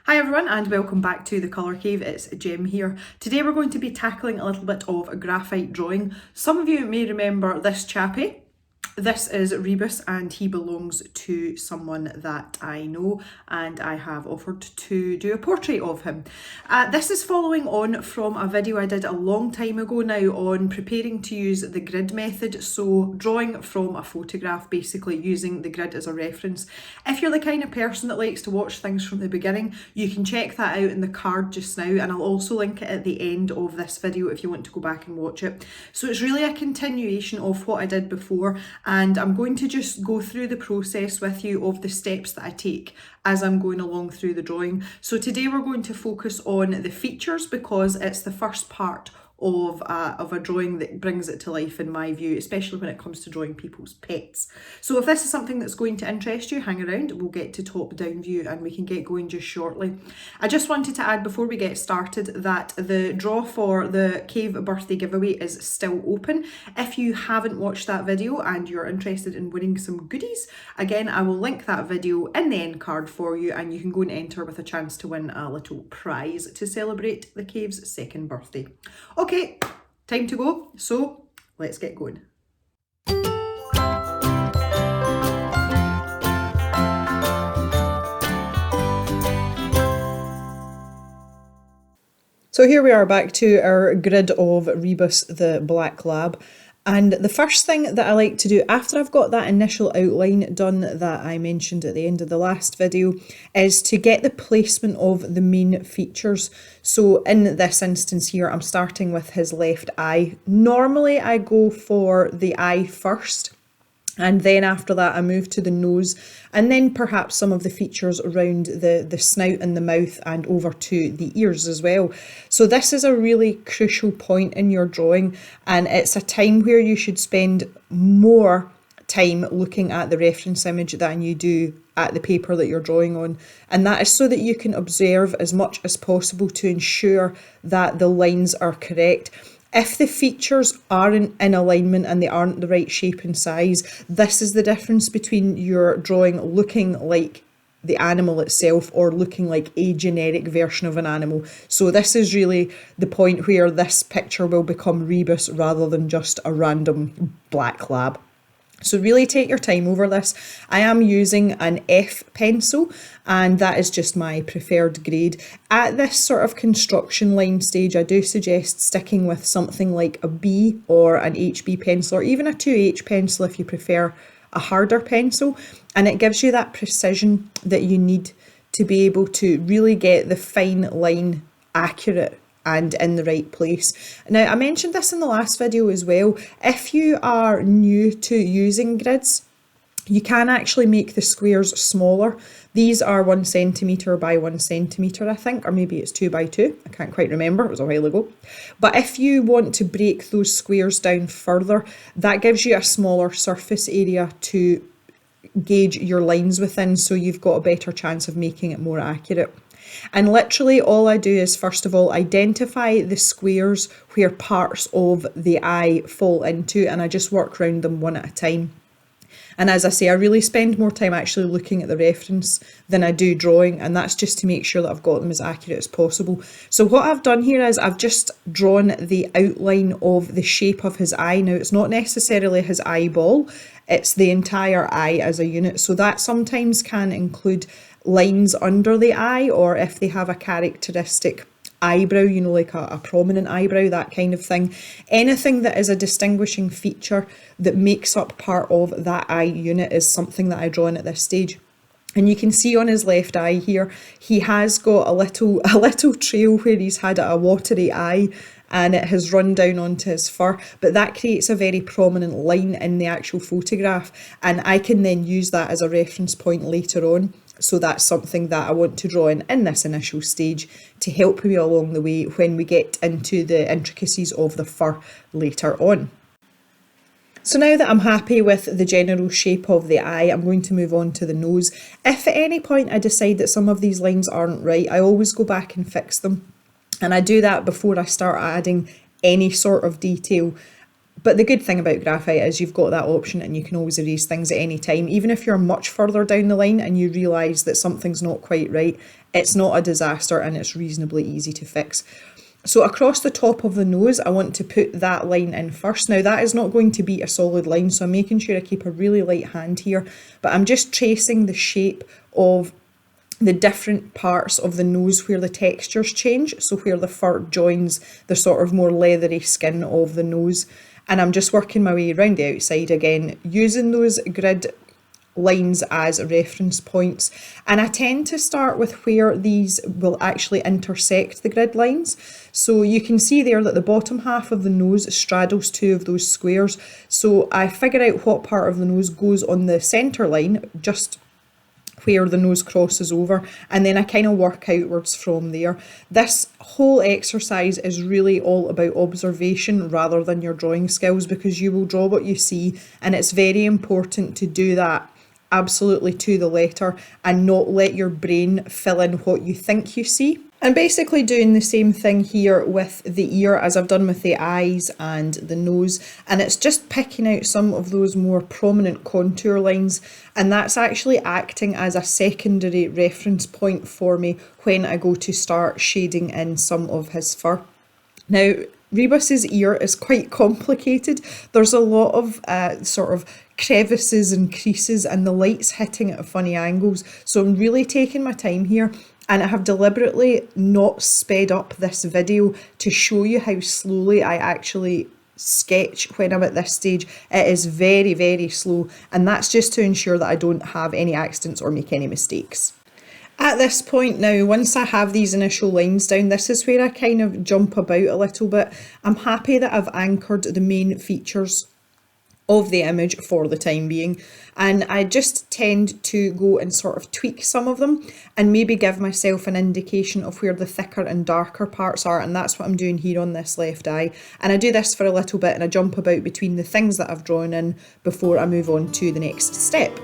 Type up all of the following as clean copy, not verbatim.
Hi everyone and welcome back to the Colour Cave, it's Jem here. Today we're going to be tackling a little bit of graphite drawing. Some of you may remember this chappie. This is Rebus and he belongs to someone that I know and I have offered to do a portrait of him. This is following on from a video I did a long time ago now on preparing to use the grid method, so drawing from a photograph, basically using the grid as a reference. If you're the kind of person that likes to watch things from the beginning, you can check that out in the card just now, and I'll also link it at the end of this video if you want to go back and watch it. So it's really a continuation of what I did before, and I'm going to just go through the process with you of the steps that I take as I'm going along through the drawing. So today we're going to focus on the features because it's the first part of a drawing that brings it to life in my view, especially when it comes to drawing people's pets. So if this is something that's going to interest you, hang around, we'll get to top down view and we can get going just shortly. I just wanted to add before we get started that the draw for the cave birthday giveaway is still open. If you haven't watched that video and you're interested in winning some goodies, again I will link that video in the end card for you and you can go and enter with a chance to win a little prize to celebrate the cave's second birthday. Okay, time to go, so let's get going. So here we are back to our grid of Rebus the Black Lab. And the first thing that I like to do after I've got that initial outline done that I mentioned at the end of the last video is to get the placement of the main features. So in this instance here, I'm starting with his left eye. Normally I go for the eye first, and then after that I move to the nose, and then perhaps some of the features around the snout and the mouth and over to the ears as well. So this is a really crucial point in your drawing, and it's a time where you should spend more time looking at the reference image than you do at the paper that you're drawing on, and that is so that you can observe as much as possible to ensure that the lines are correct. If the features aren't in alignment and they aren't the right shape and size, this is the difference between your drawing looking like the animal itself or looking like a generic version of an animal. So this is really the point where this picture will become Rebus rather than just a random black lab. So really take your time over this. I am using an F pencil and that is just my preferred grade. At this sort of construction line stage, I do suggest sticking with something like a B or an HB pencil, or even a 2H pencil if you prefer a harder pencil. And it gives you that precision that you need to be able to really get the fine line accurate and in the right place. Now, I mentioned this in the last video as well. If you are new to using grids, you can actually make the squares smaller. These are 1 centimetre by 1 centimetre, I think, or maybe it's 2 by 2. I can't quite remember, it was a while ago. But if you want to break those squares down further, that gives you a smaller surface area to gauge your lines within, so you've got a better chance of making it more accurate. And literally all I do is first of all identify the squares where parts of the eye fall into, and I just work around them one at a time. And as I say, I really spend more time actually looking at the reference than I do drawing, and that's just to make sure that I've got them as accurate as possible. So what I've done here is I've just drawn the outline of the shape of his eye. Now, it's not necessarily his eyeball, it's the entire eye as a unit. So that sometimes can include lines under the eye, or if they have a characteristic eyebrow, you know, like a prominent eyebrow, that kind of thing. Anything that is a distinguishing feature that makes up part of that eye unit is something that I draw in at this stage. And you can see on his left eye here, he has got a little trail where he's had a watery eye and it has run down onto his fur, but that creates a very prominent line in the actual photograph, and I can then use that as a reference point later on. So that's something that I want to draw in this initial stage to help me along the way when we get into the intricacies of the fur later on. So now that I'm happy with the general shape of the eye, I'm going to move on to the nose. If at any point I decide that some of these lines aren't right, I always go back and fix them. And I do that before I start adding any sort of detail, But the good thing about graphite is you've got that option and you can always erase things at any time. Even if you're much further down the line and you realise that something's not quite right, it's not a disaster and it's reasonably easy to fix. So across the top of the nose, I want to put that line in first. Now that is not going to be a solid line, so I'm making sure I keep a really light hand here, but I'm just tracing the shape of the different parts of the nose where the textures change, so where the fur joins the sort of more leathery skin of the nose. And I'm just working my way around the outside again, using those grid lines as reference points. And I tend to start with where these will actually intersect the grid lines. So you can see there that the bottom half of the nose straddles two of those squares. So I figure out what part of the nose goes on the centre line, just where the nose crosses over, and then I kind of work outwards from there. This whole exercise is really all about observation rather than your drawing skills, because you will draw what you see, and it's very important to do that absolutely to the letter and not let your brain fill in what you think you see. And basically doing the same thing here with the ear as I've done with the eyes and the nose, and it's just picking out some of those more prominent contour lines, and that's actually acting as a secondary reference point for me when I go to start shading in some of his fur. Now, Rebus's ear is quite complicated. There's a lot of sort of crevices and creases, and the light's hitting at funny angles, so I'm really taking my time here. And I have deliberately not sped up this video to show you how slowly I actually sketch when I'm at this stage. It is very, very slow, and that's just to ensure that I don't have any accidents or make any mistakes. At this point now, once I have these initial lines down, this is where I kind of jump about a little bit. I'm happy that I've anchored the main features of the image for the time being, and I just tend to go and sort of tweak some of them and maybe give myself an indication of where the thicker and darker parts are, and that's what I'm doing here on this left eye. And I do this for a little bit and I jump about between the things that I've drawn in before I move on to the next step.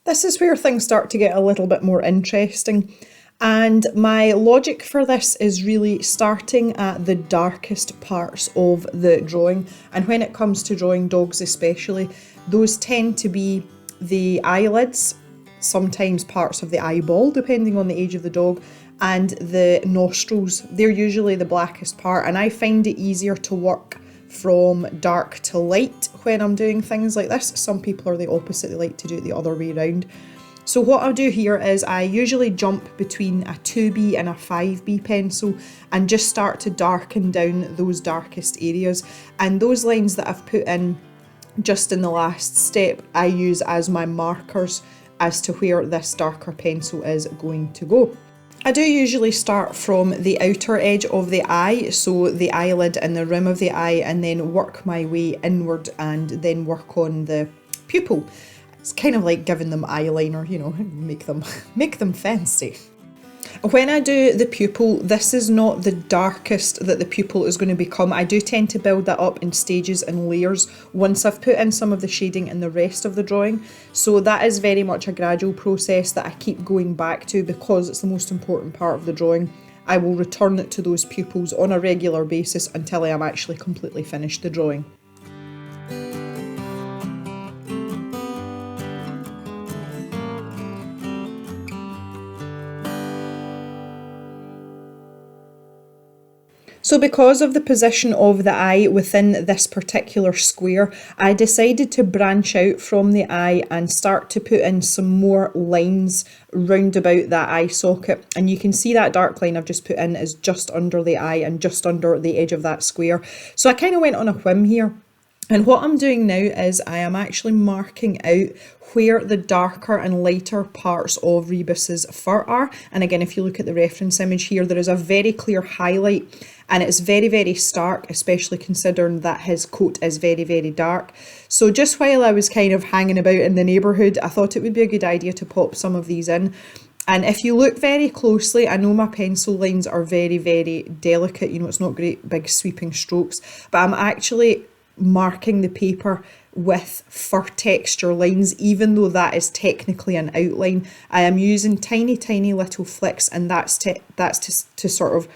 This is where things start to get a little bit more interesting, and my logic for this is really starting at the darkest parts of the drawing. And when it comes to drawing dogs especially, those tend to be the eyelids, sometimes parts of the eyeball depending on the age of the dog, and the nostrils. They're usually the blackest part, and I find it easier to work from dark to light when I'm doing things like this. Some people are the opposite, they like to do it the other way around. So what I'll do here is I usually jump between a 2B and a 5B pencil and just start to darken down those darkest areas, and those lines that I've put in just in the last step I use as my markers as to where this darker pencil is going to go. I do usually start from the outer edge of the eye, so the eyelid and the rim of the eye, and then work my way inward and then work on the pupil. It's kind of like giving them eyeliner, you know, make them fancy. When I do the pupil, this is not the darkest that the pupil is going to become. I do tend to build that up in stages and layers once I've put in some of the shading in the rest of the drawing. So that is very much a gradual process that I keep going back to because it's the most important part of the drawing. I will return to those pupils on a regular basis until I am actually completely finished the drawing. So because of the position of the eye within this particular square, I decided to branch out from the eye and start to put in some more lines round about that eye socket. And you can see that dark line I've just put in is just under the eye and just under the edge of that square. So I kind of went on a whim here And what I'm doing now is I am actually marking out where the darker and lighter parts of Rebus's fur are. And again, if you look at the reference image here, there is a very clear highlight and it's very, very stark, especially considering that his coat is very, very dark. So just while I was kind of hanging about in the neighbourhood, I thought it would be a good idea to pop some of these in. And if you look very closely, I know my pencil lines are very, very delicate. You know, it's not great big sweeping strokes, but I'm actually marking the paper with fur texture lines, even though that is technically an outline. I am using tiny, tiny little flicks, and that's to sort of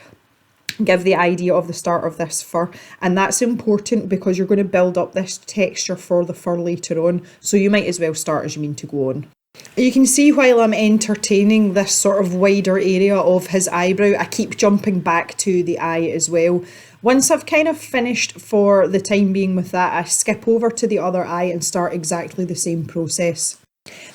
give the idea of the start of this fur. And that's important because you're going to build up this texture for the fur later on, so you might as well start as you mean to go on. You can see while I'm entertaining this sort of wider area of his eyebrow, I keep jumping back to the eye as well. Once I've kind of finished for the time being with that, I skip over to the other eye and start exactly the same process.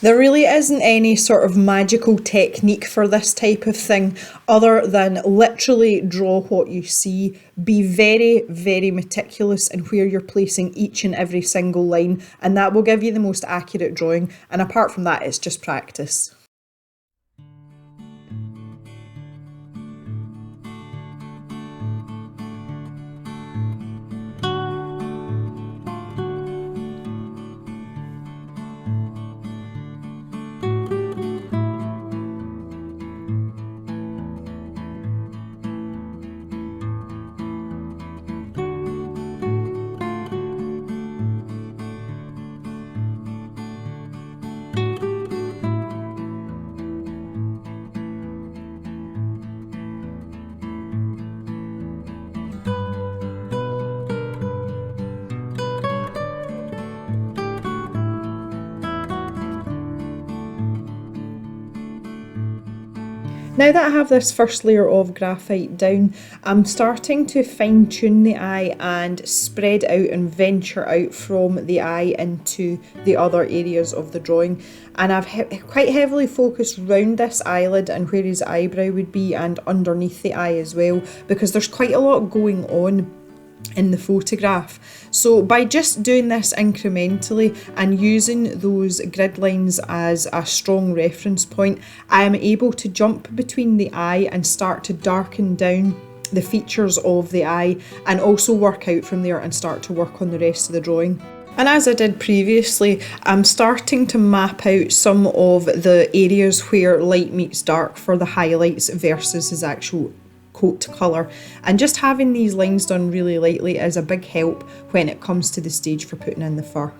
There really isn't any sort of magical technique for this type of thing other than literally draw what you see, be very, very meticulous in where you're placing each and every single line, and that will give you the most accurate drawing. And apart from that, it's just practice. Now that I have this first layer of graphite down, I'm starting to fine tune the eye and spread out and venture out from the eye into the other areas of the drawing. And I've quite heavily focused round this eyelid and where his eyebrow would be, and underneath the eye as well, because there's quite a lot going on in the photograph. So by just doing this incrementally and using those grid lines as a strong reference point, I am able to jump between the eye and start to darken down the features of the eye, and also work out from there and start to work on the rest of the drawing. And as I did previously, I'm starting to map out some of the areas where light meets dark for the highlights versus his actual coat colour, and just having these lines done really lightly is a big help when it comes to the stage for putting in the fur.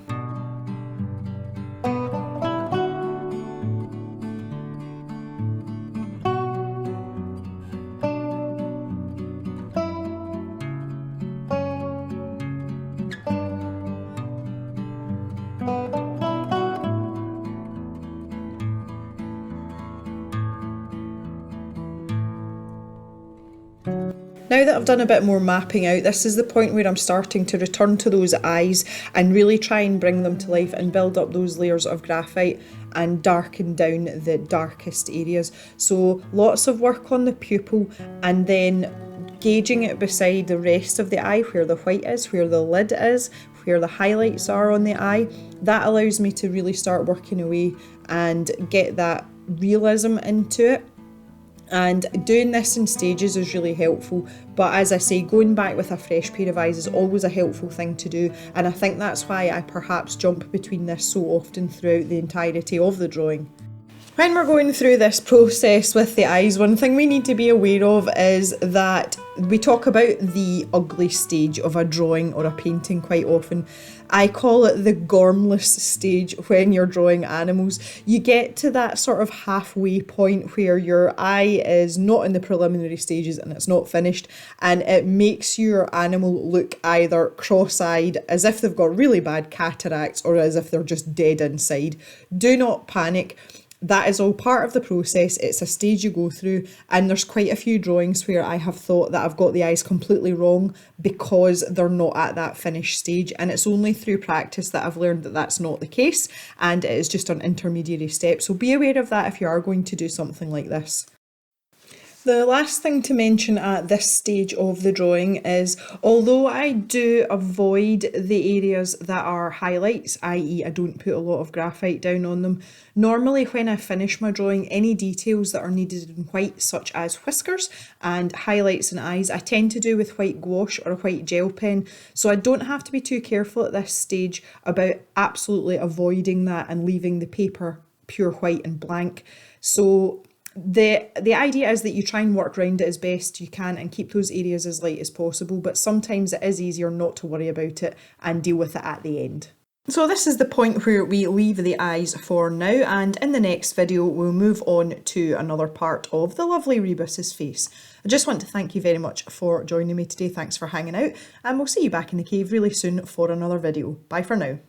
Now that I've done a bit more mapping out, this is the point where I'm starting to return to those eyes and really try and bring them to life and build up those layers of graphite and darken down the darkest areas. So lots of work on the pupil, and then gauging it beside the rest of the eye, where the white is, where the lid is, where the highlights are on the eye. That allows me to really start working away and get that realism into it. And doing this in stages is really helpful, but as I say, going back with a fresh pair of eyes is always a helpful thing to do, and I think that's why I perhaps jump between this so often throughout the entirety of the drawing. When we're going through this process with the eyes, one thing we need to be aware of is that we talk about the ugly stage of a drawing or a painting quite often. I call it the gormless stage when you're drawing animals. You get to that sort of halfway point where your eye is not in the preliminary stages and it's not finished, and it makes your animal look either cross-eyed, as if they've got really bad cataracts, or as if they're just dead inside. Do not panic. That is all part of the process. It's a stage you go through, and there's quite a few drawings where I have thought that I've got the eyes completely wrong because they're not at that finished stage, and it's only through practice that I've learned that that's not the case, and it is just an intermediary step. So be aware of that if you are going to do something like this. The last thing to mention at this stage of the drawing is, although I do avoid the areas that are highlights, i.e. I don't put a lot of graphite down on them, normally when I finish my drawing, any details that are needed in white, such as whiskers and highlights and eyes, I tend to do with white gouache or a white gel pen, so I don't have to be too careful at this stage about absolutely avoiding that and leaving the paper pure white and blank. So the idea is that you try and work around it as best you can and keep those areas as light as possible, but sometimes it is easier not to worry about it and deal with it at the end. So this is the point where we leave the eyes for now, and in the next video we'll move on to another part of the lovely Rebus's face. I just want to thank you very much for joining me today, thanks for hanging out, and we'll see you back in the cave really soon for another video. Bye for now.